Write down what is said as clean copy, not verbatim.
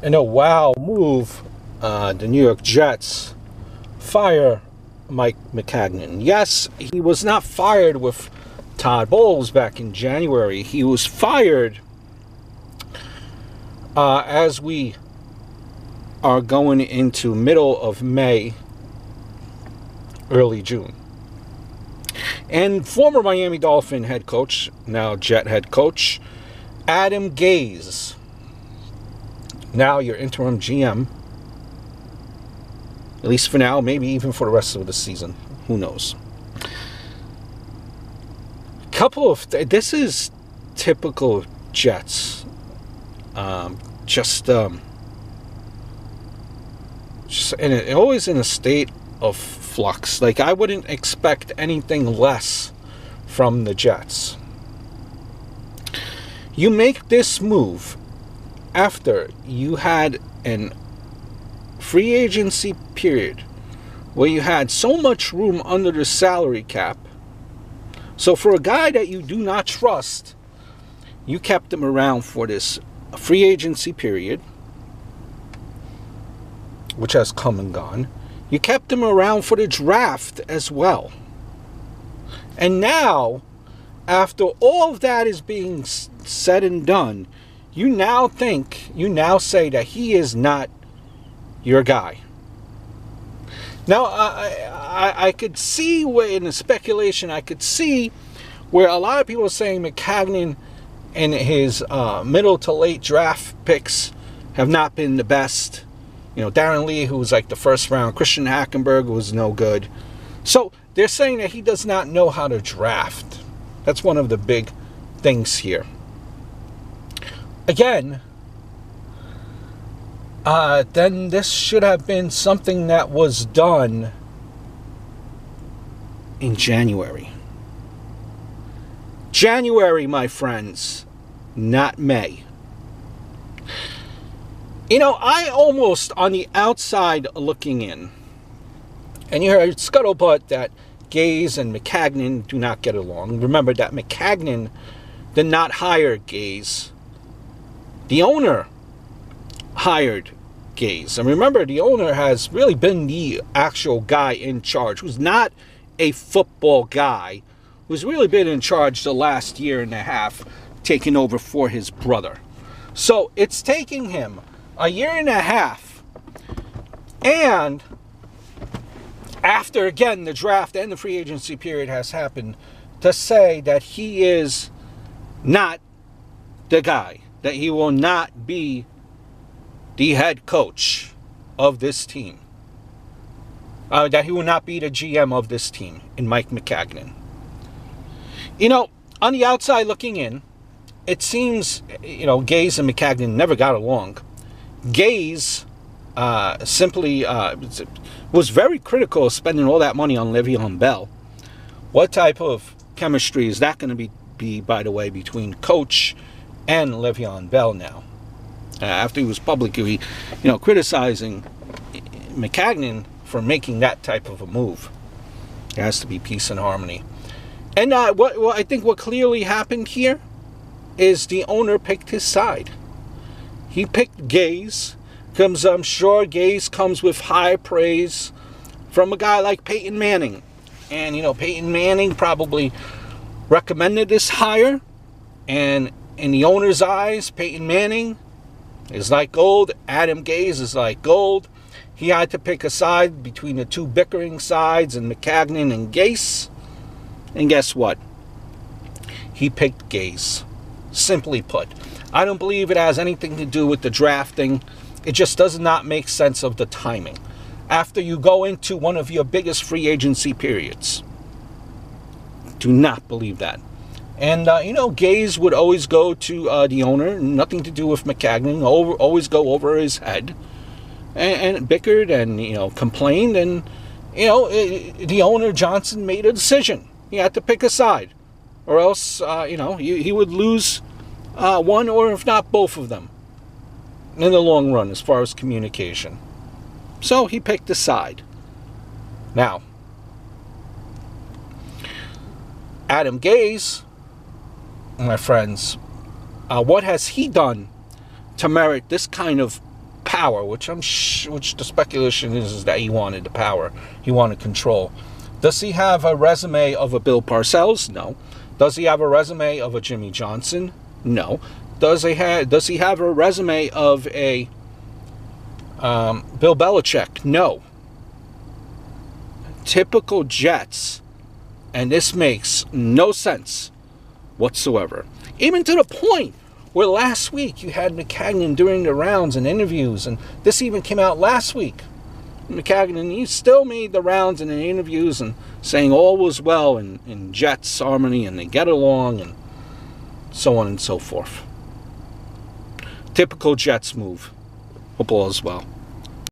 In a wow move, the New York Jets fire Mike Maccagnan. Yes, he was not fired with Todd Bowles back in January. He was fired as we are going into middle of May, early June. And former Miami Dolphin head coach, now Jet head coach, Adam Gase, now your interim GM, at least for now, maybe even for the rest of the season. Who knows? This is typical Jets. Just always in a state of flux. Like, I wouldn't expect anything less from the Jets. You make this move after you had an free agency period where you had so much room under the salary cap. So for a guy that you do not trust, you kept him around for this free agency period, which has come and gone. You kept him around for the draft as well. And now, after all of that is being said and done, you now say that he is not your guy. Now, I could see where, in the speculation, I could see where a lot of people are saying Maccagnan and his middle to late draft picks have not been the best. You know, Darren Lee, who was like the first round, Christian Hackenberg was no good. So they're saying that he does not know how to draft. That's one of the big things here. Again, then this should have been something that was done in January. January, my friends, not May. You know, I almost, on the outside looking in, and you heard scuttlebutt that Gase and Maccagnan do not get along. Remember that Maccagnan did not hire Gase. The owner hired Gase. And remember, the owner has really been the actual guy in charge, who's not a football guy, who's really been in charge the last year and a half, taking over for his brother. So it's taking him a year and a half, and after, again, the draft and the free agency period has happened, to say that he is not the guy, that he will not be the head coach of this team, that he will not be the GM of this team in Mike Maccagnan. You know, on the outside looking in, it seems, you know, Gase and Maccagnan never got along. Gase simply was very critical of spending all that money on Le'Veon Bell. What type of chemistry is that going to be, by the way, between coach and Le'Veon Bell now? After he was publicly, you know, criticizing Maccagnan for making that type of a move. There has to be peace and harmony. And what I think what clearly happened here is the owner picked his side. He picked Gase, because I'm sure Gase comes with high praise from a guy like Peyton Manning. And, you know, Peyton Manning probably recommended this hire. And in the owner's eyes, Peyton Manning is like gold. Adam Gase is like gold. He had to pick a side between the two bickering sides, and Maccagnan and Gase. And guess what? He picked Gase. Simply put. I don't believe it has anything to do with the drafting. It just does not make sense of the timing. After you go into one of your biggest free agency periods. Do not believe that. And, you know, Gase would always go to the owner. Nothing to do with Maccagnan. Always go over his head. And bickered and, you know, complained. And, you know, the owner, Johnson, made a decision. He had to pick a side. Or else, you know, he would lose one or if not both of them in the long run as far as communication. So he picked a side. Now, Adam Gase, my friends, what has he done to merit this kind of power, which which the speculation is that he wanted the power. He wanted control. Does he have a resume of a Bill Parcells? No. Does he have a resume of a Jimmy Johnson? No. Does he have a resume of a Bill Belichick? No. Typical Jets, and this makes no sense whatsoever. Even to the point where last week you had Maccagnan during the rounds and interviews, and this even came out last week. Maccagnan, he still made the rounds and the interviews and saying all was well in Jets harmony and they get along and so on and so forth. Typical Jets move. Hope all is well.